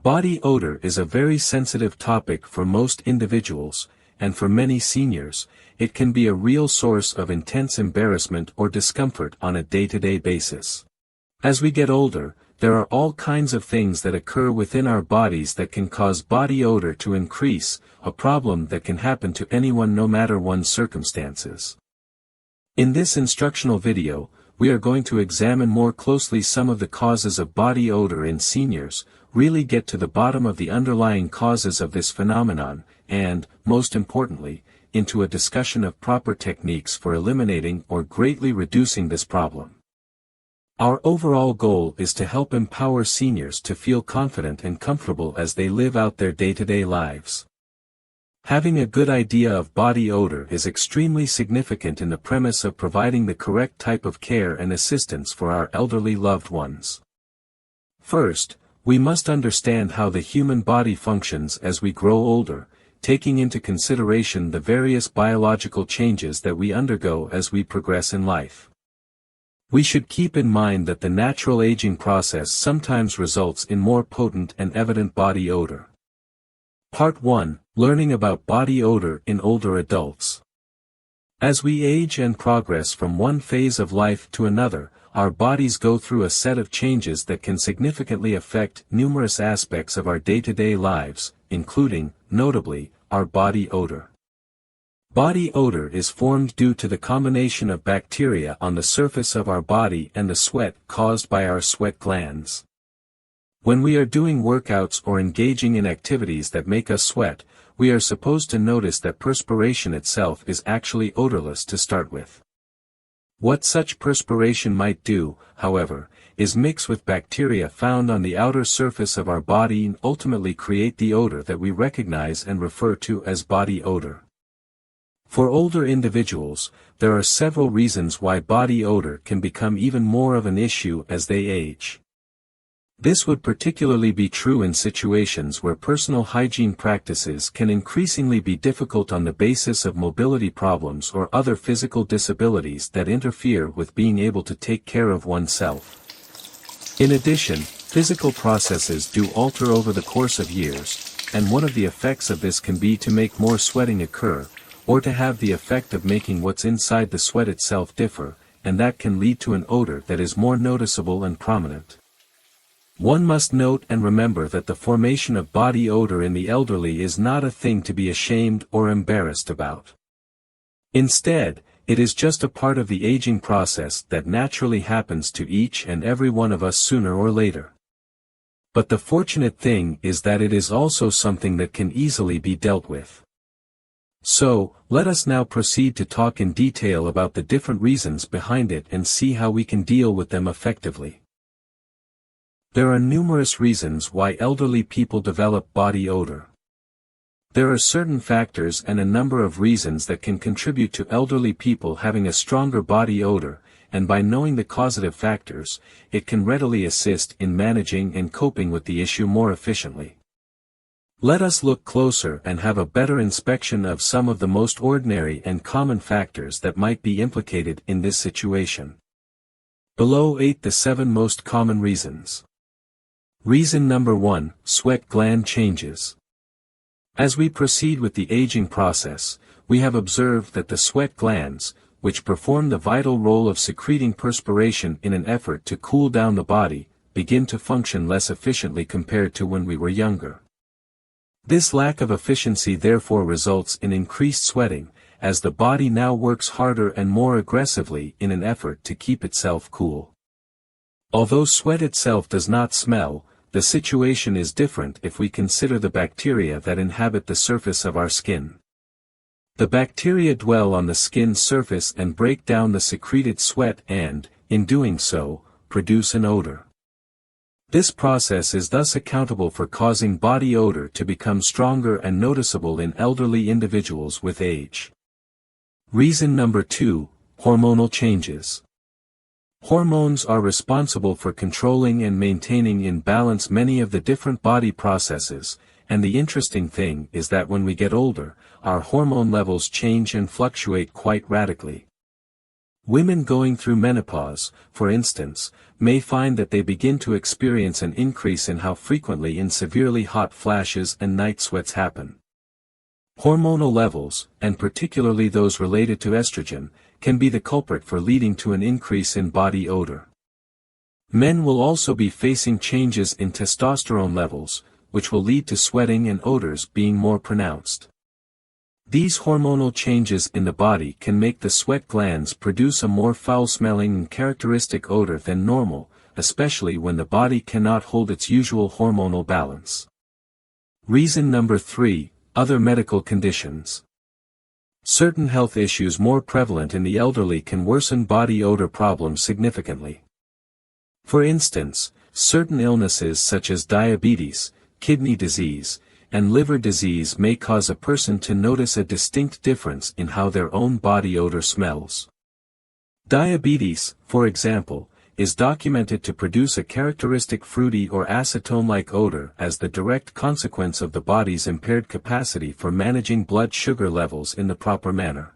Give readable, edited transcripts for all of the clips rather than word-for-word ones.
Body odor is a very sensitive topic for most individuals, and for many seniors, it can be a real source of intense embarrassment or discomfort on a day-to-day basis. As we get older, there are all kinds of things that occur within our bodies that can cause body odor to increase, a problem that can happen to anyone no matter one's circumstances. In this instructional video, we are going to examine more closely some of the causes of body odor in seniors, really get to the bottom of the underlying causes of this phenomenon, and, most importantly, into a discussion of proper techniques for eliminating or greatly reducing this problem. Our overall goal is to help empower seniors to feel confident and comfortable as they live out their day-to-day lives. Having a good idea of body odor is extremely significant in the premise of providing the correct type of care and assistance for our elderly loved ones. First, we must understand how the human body functions as we grow older, taking into consideration the various biological changes that we undergo as we progress in life. We should keep in mind that the natural aging process sometimes results in more potent and evident body odor. Part 1: Learning about body odor in older adults. As we age and progress from one phase of life to another, our bodies go through a set of changes that can significantly affect numerous aspects of our day-to-day lives, including, notably, our body odor. Body odor is formed due to the combination of bacteria on the surface of our body and the sweat caused by our sweat glands. When we are doing workouts or engaging in activities that make us sweat, we are supposed to notice that perspiration itself is actually odorless to start with. What such perspiration might do, however, is mix with bacteria found on the outer surface of our body and ultimately create the odor that we recognize and refer to as body odor. For older individuals, there are several reasons why body odor can become even more of an issue as they age. This would particularly be true in situations where personal hygiene practices can increasingly be difficult on the basis of mobility problems or other physical disabilities that interfere with being able to take care of oneself. In addition, physical processes do alter over the course of years, and one of the effects of this can be to make more sweating occur, or to have the effect of making what's inside the sweat itself differ, and that can lead to an odor that is more noticeable and prominent. One must note and remember that the formation of body odor in the elderly is not a thing to be ashamed or embarrassed about. Instead, it is just a part of the aging process that naturally happens to each and every one of us sooner or later. But the fortunate thing is that it is also something that can easily be dealt with. So, let us now proceed to talk in detail about the different reasons behind it and see how we can deal with them effectively. There are numerous reasons why elderly people develop body odor. There are certain factors and a number of reasons that can contribute to elderly people having a stronger body odor, and by knowing the causative factors, it can readily assist in managing and coping with the issue more efficiently. Let us look closer and have a better inspection of some of the most ordinary and common factors that might be implicated in this situation. Below 8 the 7 most common reasons. Reason number 1: Sweat gland changes. As we proceed with the aging process, we have observed that the sweat glands, which perform the vital role of secreting perspiration in an effort to cool down the body, begin to function less efficiently compared to when we were younger. This lack of efficiency therefore results in increased sweating, as the body now works harder and more aggressively in an effort to keep itself cool. Although sweat itself does not smell, the situation is different if we consider the bacteria that inhabit the surface of our skin. The bacteria dwell on the skin's surface and break down the secreted sweat and, in doing so, produce an odor. This process is thus accountable for causing body odor to become stronger and noticeable in elderly individuals with age. Reason number 2: Hormonal changes. Hormones are responsible for controlling and maintaining in balance many of the different body processes, and the interesting thing is that when we get older, our hormone levels change and fluctuate quite radically. Women going through menopause, for instance, may find that they begin to experience an increase in how frequently in severely hot flashes and night sweats happen. Hormonal levels, and particularly those related to estrogen, can be the culprit for leading to an increase in body odor. Men will also be facing changes in testosterone levels, which will lead to sweating and odors being more pronounced. These hormonal changes in the body can make the sweat glands produce a more foul-smelling and characteristic odor than normal, especially when the body cannot hold its usual hormonal balance. Reason number 3, other medical conditions. Certain health issues more prevalent in the elderly can worsen body odor problems significantly. For instance, certain illnesses such as diabetes, kidney disease, and liver disease may cause a person to notice a distinct difference in how their own body odor smells. Diabetes, for example, is documented to produce a characteristic fruity or acetone-like odor as the direct consequence of the body's impaired capacity for managing blood sugar levels in the proper manner.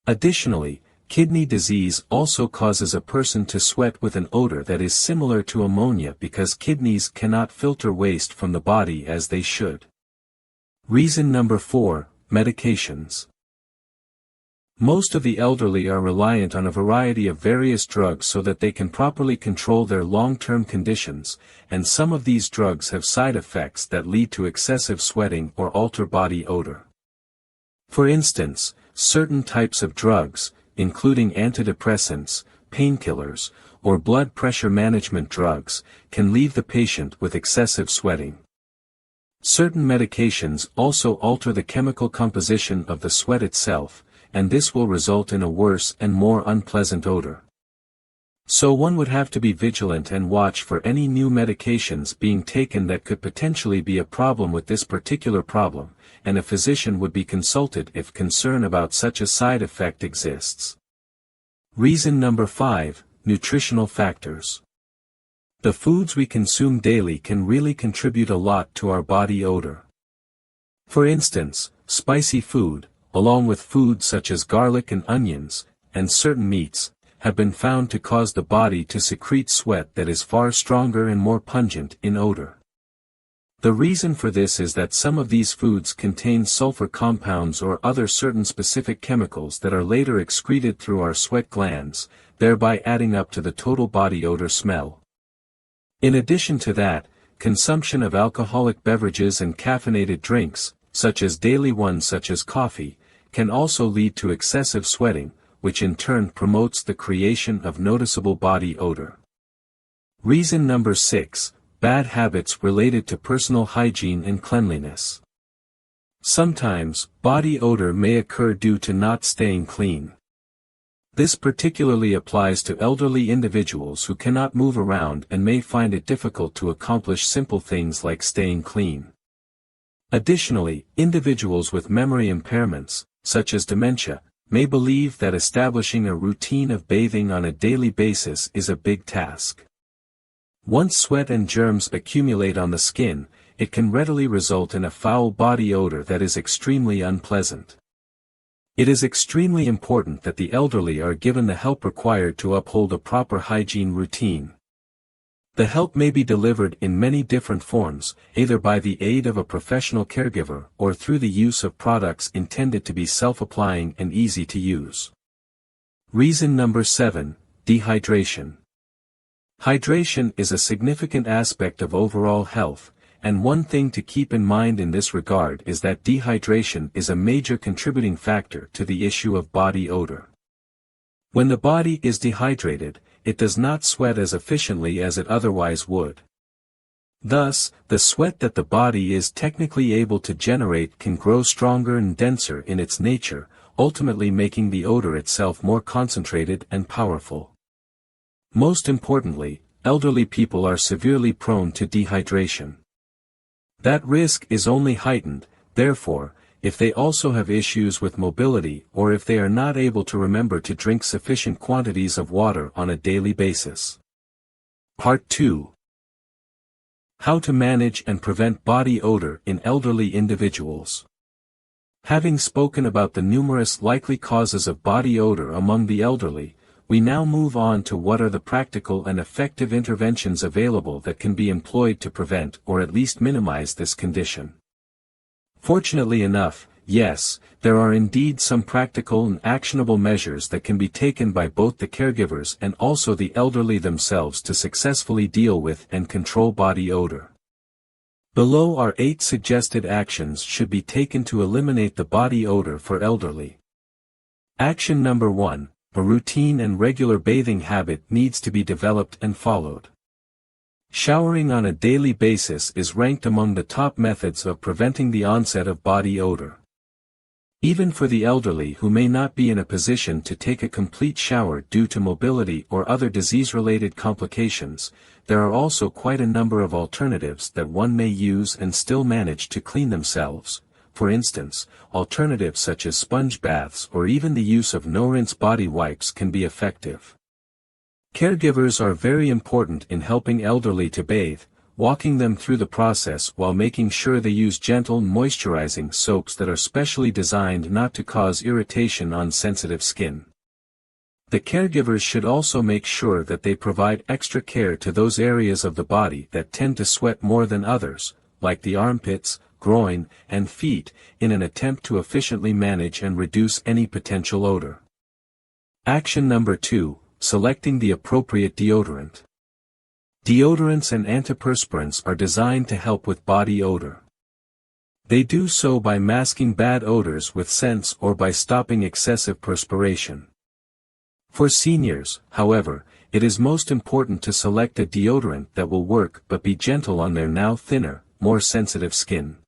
Additionally, kidney disease also causes a person to sweat with an odor that is similar to ammonia because kidneys cannot filter waste from the body as they should. Reason number 4, medications. Most of the elderly are reliant on a variety of various drugs so that they can properly control their long-term conditions, and some of these drugs have side effects that lead to excessive sweating or alter body odor. For instance, certain types of drugs, including antidepressants, painkillers, or blood pressure management drugs, can leave the patient with excessive sweating. Certain medications also alter the chemical composition of the sweat itself, and this will result in a worse and more unpleasant odor. So one would have to be vigilant and watch for any new medications being taken that could potentially be a problem with this particular problem, and a physician would be consulted if concern about such a side effect exists. Reason number 5, nutritional factors. The foods we consume daily can really contribute a lot to our body odor. For instance, spicy food, along with foods such as garlic and onions, and certain meats, have been found to cause the body to secrete sweat that is far stronger and more pungent in odor. The reason for this is that some of these foods contain sulfur compounds or other certain specific chemicals that are later excreted through our sweat glands, thereby adding up to the total body odor smell. In addition to that, consumption of alcoholic beverages and caffeinated drinks, such as daily ones such as coffee, can also lead to excessive sweating, which in turn promotes the creation of noticeable body odor. Reason number 6, bad habits related to personal hygiene and cleanliness. Sometimes, body odor may occur due to not staying clean. This particularly applies to elderly individuals who cannot move around and may find it difficult to accomplish simple things like staying clean. Additionally, individuals with memory impairments, such as dementia, may believe that establishing a routine of bathing on a daily basis is a big task. Once sweat and germs accumulate on the skin, it can readily result in a foul body odor that is extremely unpleasant. It is extremely important that the elderly are given the help required to uphold a proper hygiene routine. The help may be delivered in many different forms, either by the aid of a professional caregiver or through the use of products intended to be self-applying and easy to use. Reason number 7, dehydration. Hydration is a significant aspect of overall health, and one thing to keep in mind in this regard is that dehydration is a major contributing factor to the issue of body odor. When the body is dehydrated, it does not sweat as efficiently as it otherwise would. Thus, the sweat that the body is technically able to generate can grow stronger and denser in its nature, ultimately making the odor itself more concentrated and powerful. Most importantly, elderly people are severely prone to dehydration. That risk is only heightened, therefore, if they also have issues with mobility or if they are not able to remember to drink sufficient quantities of water on a daily basis. Part 2. How to manage and prevent body odor in elderly individuals. Having spoken about the numerous likely causes of body odor among the elderly, we now move on to what are the practical and effective interventions available that can be employed to prevent or at least minimize this condition. Fortunately enough, yes, there are indeed some practical and actionable measures that can be taken by both the caregivers and also the elderly themselves to successfully deal with and control body odor. Below are 8 suggested actions should be taken to eliminate the body odor for elderly. Action number 1, a routine and regular bathing habit needs to be developed and followed. Showering on a daily basis is ranked among the top methods of preventing the onset of body odor. Even for the elderly who may not be in a position to take a complete shower due to mobility or other disease-related complications, there are also quite a number of alternatives that one may use and still manage to clean themselves. For instance, alternatives such as sponge baths or even the use of no-rinse body wipes can be effective. Caregivers are very important in helping elderly to bathe, walking them through the process while making sure they use gentle moisturizing soaps that are specially designed not to cause irritation on sensitive skin. The caregivers should also make sure that they provide extra care to those areas of the body that tend to sweat more than others, like the armpits, groin, and feet, in an attempt to efficiently manage and reduce any potential odor. Action number 2, selecting the appropriate deodorant. Deodorants and antiperspirants are designed to help with body odor. They do so by masking bad odors with scents or by stopping excessive perspiration. For seniors, however, it is most important to select a deodorant that will work but be gentle on their now thinner, more sensitive skin.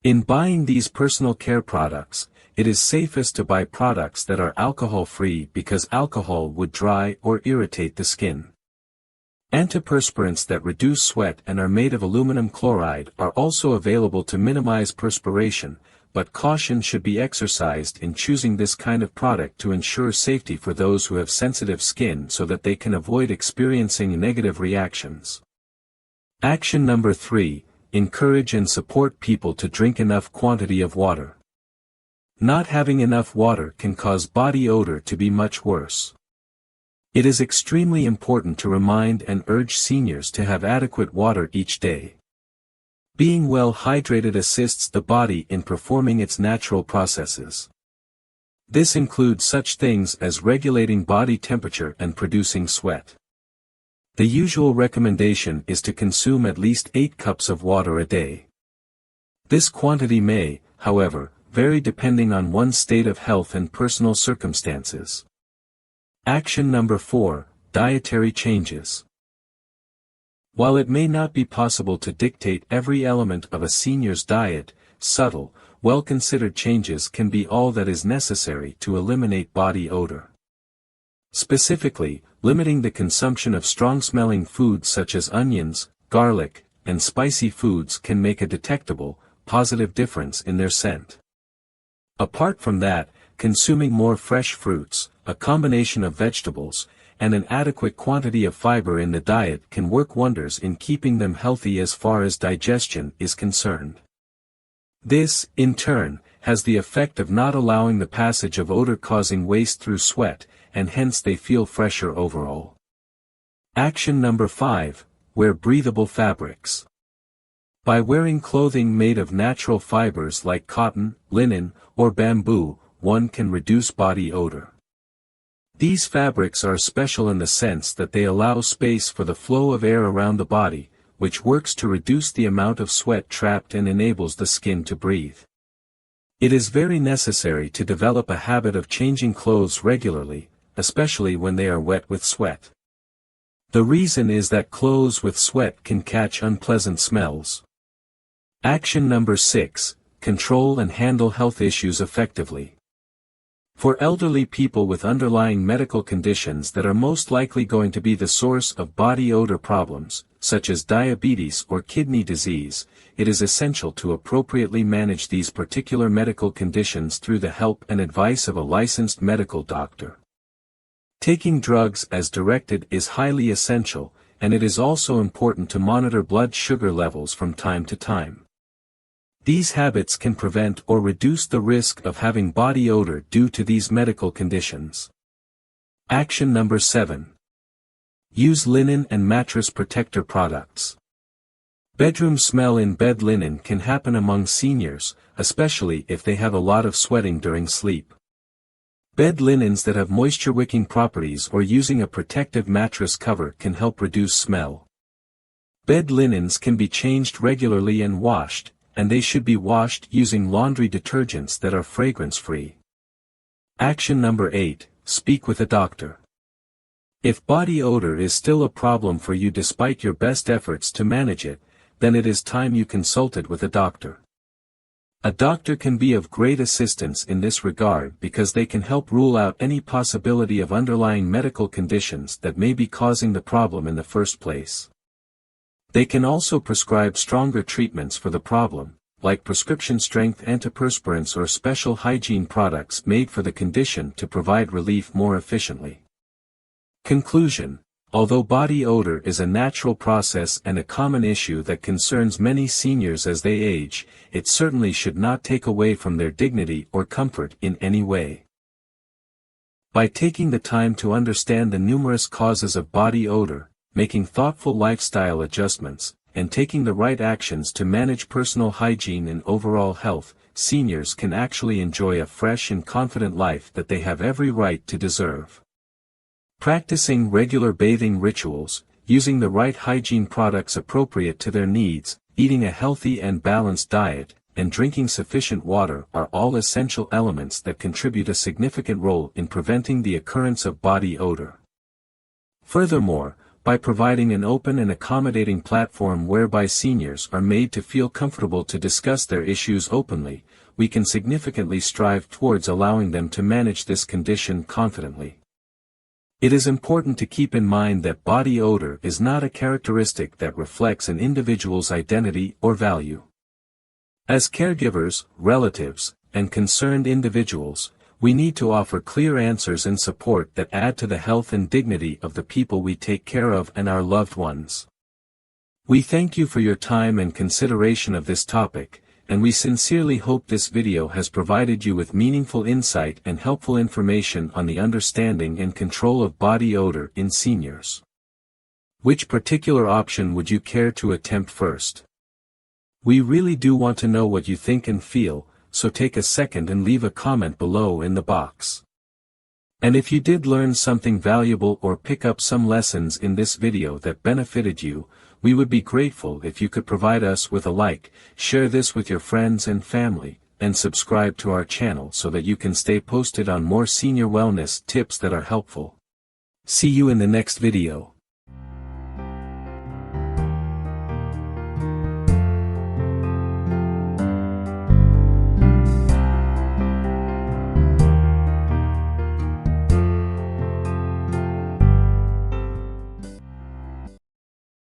In buying these personal care products, it is safest to buy products that are alcohol-free because alcohol would dry or irritate the skin. Antiperspirants that reduce sweat and are made of aluminum chloride are also available to minimize perspiration, but caution should be exercised in choosing this kind of product to ensure safety for those who have sensitive skin so that they can avoid experiencing negative reactions. Action number 3, encourage and support people to drink enough quantity of water. Not having enough water can cause body odor to be much worse. It is extremely important to remind and urge seniors to have adequate water each day. Being well hydrated assists the body in performing its natural processes. This includes such things as regulating body temperature and producing sweat. The usual recommendation is to consume at least 8 cups of water a day. This quantity may, however, vary depending on one's state of health and personal circumstances. Action number 4, dietary changes. While it may not be possible to dictate every element of a senior's diet, subtle, well-considered changes can be all that is necessary to eliminate body odor. Specifically, limiting the consumption of strong-smelling foods such as onions, garlic, and spicy foods can make a detectable, positive difference in their scent. Apart from that, consuming more fresh fruits, a combination of vegetables, and an adequate quantity of fiber in the diet can work wonders in keeping them healthy as far as digestion is concerned. This, in turn, has the effect of not allowing the passage of odor-causing waste through sweat, and hence they feel fresher overall. Action number 5, wear breathable fabrics. By wearing clothing made of natural fibers like cotton, linen, or bamboo, one can reduce body odor. These fabrics are special in the sense that they allow space for the flow of air around the body, which works to reduce the amount of sweat trapped and enables the skin to breathe. It is very necessary to develop a habit of changing clothes regularly, especially when they are wet with sweat. The reason is that clothes with sweat can catch unpleasant smells. Action number 6, control and handle health issues effectively. For elderly people with underlying medical conditions that are most likely going to be the source of body odor problems, such as diabetes or kidney disease, it is essential to appropriately manage these particular medical conditions through the help and advice of a licensed medical doctor. Taking drugs as directed is highly essential, and it is also important to monitor blood sugar levels from time to time. These habits can prevent or reduce the risk of having body odor due to these medical conditions. Action number 7. Use linen and mattress protector products. Bedroom smell in bed linen can happen among seniors, especially if they have a lot of sweating during sleep. Bed linens that have moisture-wicking properties or using a protective mattress cover can help reduce smell. Bed linens can be changed regularly and washed, and they should be washed using laundry detergents that are fragrance-free. Action number 8. Speak with a doctor. If body odor is still a problem for you despite your best efforts to manage it, then it is time you consulted with a doctor. A doctor can be of great assistance in this regard because they can help rule out any possibility of underlying medical conditions that may be causing the problem in the first place. They can also prescribe stronger treatments for the problem, like prescription-strength antiperspirants or special hygiene products made for the condition to provide relief more efficiently. Conclusion: although body odor is a natural process and a common issue that concerns many seniors as they age, it certainly should not take away from their dignity or comfort in any way. By taking the time to understand the numerous causes of body odor, making thoughtful lifestyle adjustments, and taking the right actions to manage personal hygiene and overall health, seniors can actually enjoy a fresh and confident life that they have every right to deserve. Practicing regular bathing rituals, using the right hygiene products appropriate to their needs, eating a healthy and balanced diet, and drinking sufficient water are all essential elements that contribute a significant role in preventing the occurrence of body odor. Furthermore, by providing an open and accommodating platform whereby seniors are made to feel comfortable to discuss their issues openly, we can significantly strive towards allowing them to manage this condition confidently. It is important to keep in mind that body odor is not a characteristic that reflects an individual's identity or value. As caregivers, relatives, and concerned individuals, we need to offer clear answers and support that add to the health and dignity of the people we take care of and our loved ones. We thank you for your time and consideration of this topic, and we sincerely hope this video has provided you with meaningful insight and helpful information on the understanding and control of body odor in seniors. Which particular option would you care to attempt first? We really do want to know what you think and feel, so take a second and leave a comment below in the box. And if you did learn something valuable or pick up some lessons in this video that benefited you, we would be grateful if you could provide us with a like, share this with your friends and family, and subscribe to our channel so that you can stay posted on more senior wellness tips that are helpful. See you in the next video.